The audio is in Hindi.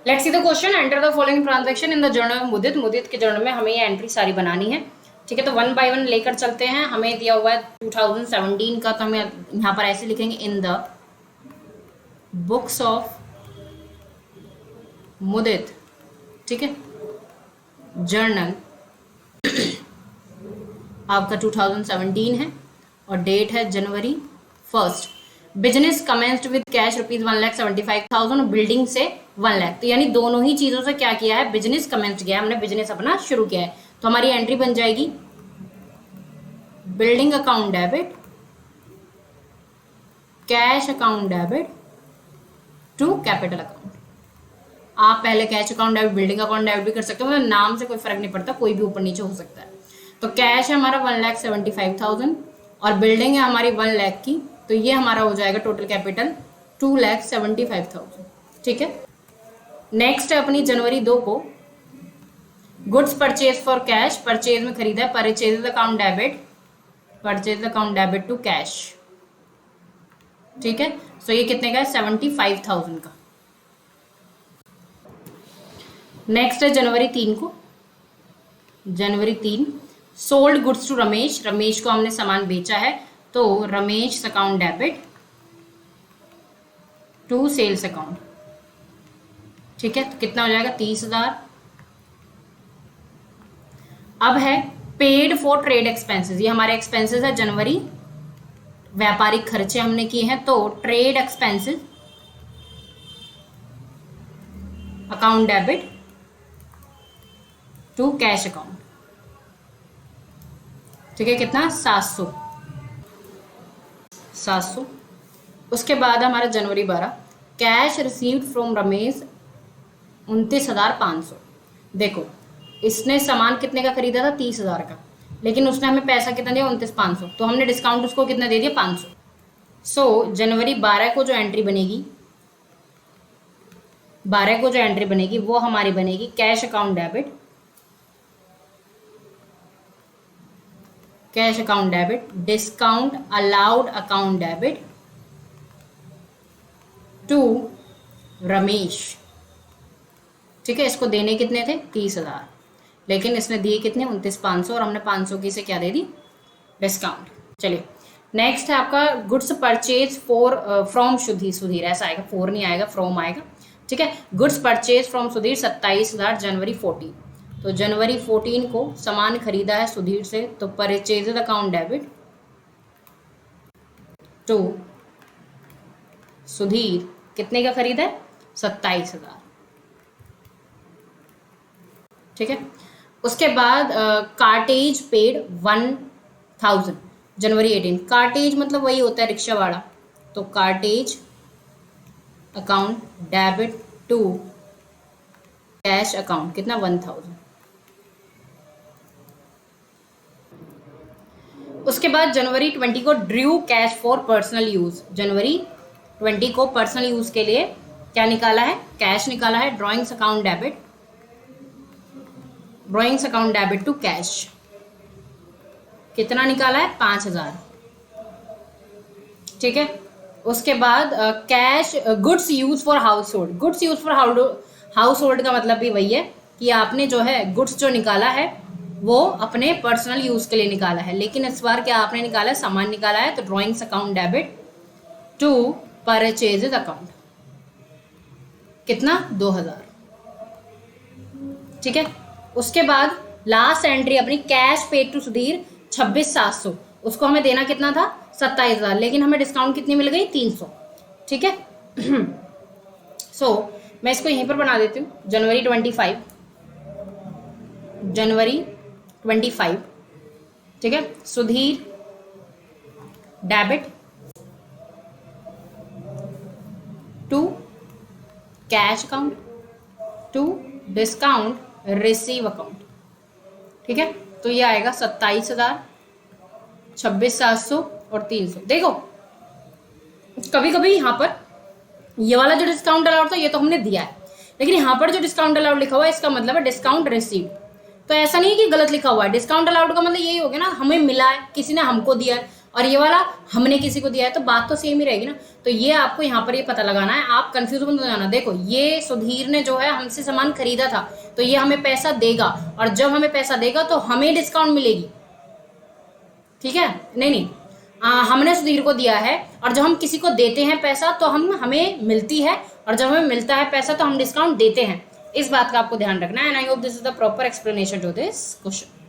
Let's see the question, enter the following transaction in the journal of Mudit. Mudit के जर्नल में हमें ये एंट्री सारी बनानी है। ठीक है, तो वन बाय वन लेकर चलते हैं। हमें दिया हुआ है 2017 का, तो हमें यहाँ पर ऐसे लिखेंगे इन द बुक्स ऑफ मुदित। ठीक है, जर्नल आपका 2017 है और डेट है जनवरी 1। बिजनेस कमेंस्ड विद कैश ₹1,75,000 और बिल्डिंग से 1 लाख। तो यानी दोनों ही चीजों से क्या किया है, बिजनेस कमेंस्ड किया है, हमने बिजनेस अपना शुरू किया है। तो हमारी एंट्री बन जाएगी building account debit, cash account debit to capital account. आप पहले cash account debit, building account debit भी कर सकते हो, मतलब नाम से कोई फर्क नहीं पड़ता, कोई भी ऊपर नीचे हो सकता है। तो कैश है हमारा 1,75,000 और बिल्डिंग है हमारी 1 लाख की, तो ये हमारा हो जाएगा टोटल कैपिटल 2,75,000। ठीक है, नेक्स्ट है अपनी जनवरी 2 को goods purchase for cash. Purchase में खरीदा है, purchase account debit, purchase account debit to cash. ठीक है, सो ये कितने का है, 75,000 का। नेक्स्ट है जनवरी 3 को, जनवरी 3 sold goods to Ramesh. Ramesh को हमने सामान बेचा है, तो Ramesh account debit to sales account. ठीक है, तो कितना हो जाएगा, 30,000। अब है पेड फॉर ट्रेड एक्सपेंसेस। ये हमारे एक्सपेंसेस है जनवरी, व्यापारिक खर्चे हमने किए हैं, तो trade expenses account debit to cash account. ठीक है, कितना, 700। उसके बाद हमारा जनवरी 12 कैश रिसीव्ड फ्रॉम रमेश 29,500। देखो, इसने सामान कितने का खरीदा था, 30,000 का, लेकिन उसने हमें पैसा कितना दिया, 29,500, तो हमने डिस्काउंट उसको कितना दे दिया, 500। सो जनवरी 12 को जो एंट्री बनेगी, 12 को जो एंट्री बनेगी वो हमारी बनेगी cash account debit, cash account debit discount allowed account debit to Ramesh. ठीक है, इसको देने कितने थे, 30,000, लेकिन इसने दिए कितने, 29,500, और हमने 500 की से क्या दे दी, डिस्काउंट। चलिए, नेक्स्ट है आपका goods purchase for from Sudhir. Sudhir ऐसा आएगा, 4 नहीं आएगा, फ्रॉम आएगा। ठीक है, गुड्स परचेज फ्रॉम सुधीर 27,000 जनवरी 14। तो जनवरी 14 को सामान खरीदा है सुधीर से, तो purchase account debit to Sudhir, कितने का खरीदा है, 27,000। ठीक है, उसके बाद कार्टेज पेड 1,000 जनवरी 18। कार्टेज मतलब वही होता है रिक्शा वाला, तो cartage account debit to cash account, कितना, 1,000। उसके बाद जनवरी 20 को drew cash for personal use. जनवरी 20 को पर्सनल यूज के लिए क्या निकाला है, कैश निकाला है, drawings account debit, drawings account debit to cash. कितना निकाला है, 5,000। ठीक है, उसके बाद cash goods use for household. Goods use for household का मतलब भी वही है कि आपने जो है गुड्स जो निकाला है वो अपने पर्सनल यूज के लिए निकाला है, लेकिन इस बार क्या आपने निकाला है, सामान निकाला है, तो drawings account debit to purchases account, कितना, 2,000। ठीक है, उसके बाद लास्ट एंट्री अपनी कैश पेड टू सुधीर 26,700। उसको हमें देना कितना था, 27,000, लेकिन हमें डिस्काउंट कितनी मिल गई, 300। ठीक है, सो मैं इसको यहीं पर बना देती हूँ। जनवरी 25, जनवरी 25। ठीक है, Sudhir debit to cash account to discount receive account. ठीक है, तो ये आएगा 27,000, 26,700 और 300। देखो, कभी कभी यहाँ पर ये वाला जो डिस्काउंट अलाउड था ये तो हमने दिया है, लेकिन यहाँ पर जो डिस्काउंट अलाउड लिखा हुआ है इसका मतलब है डिस्काउंट रिसीव। तो ऐसा नहीं है कि गलत लिखा हुआ है, डिस्काउंट अलाउड का मतलब यही हो गया ना, हमें मिला है, किसी ने हमको दिया है, और ये वाला हमने किसी को दिया है, तो बात तो सेम ही रहेगी ना। तो ये आपको यहाँ पर ये पता लगाना है, आप कंफ्यूज मत हो जाना। देखो ये सुधीर ने जो है हमसे सामान खरीदा था, तो ये हमें पैसा देगा, और जब हमें पैसा देगा तो हमें डिस्काउंट मिलेगी, ठीक है। नहीं, हमने सुधीर को दिया है, और जब हम किसी को देते हैं पैसा तो हमें मिलती है, और जब हमें मिलता है पैसा तो हम डिस्काउंट देते हैं। इस बात का आपको ध्यान रखना है। And I hope this is the proper explanation to this question.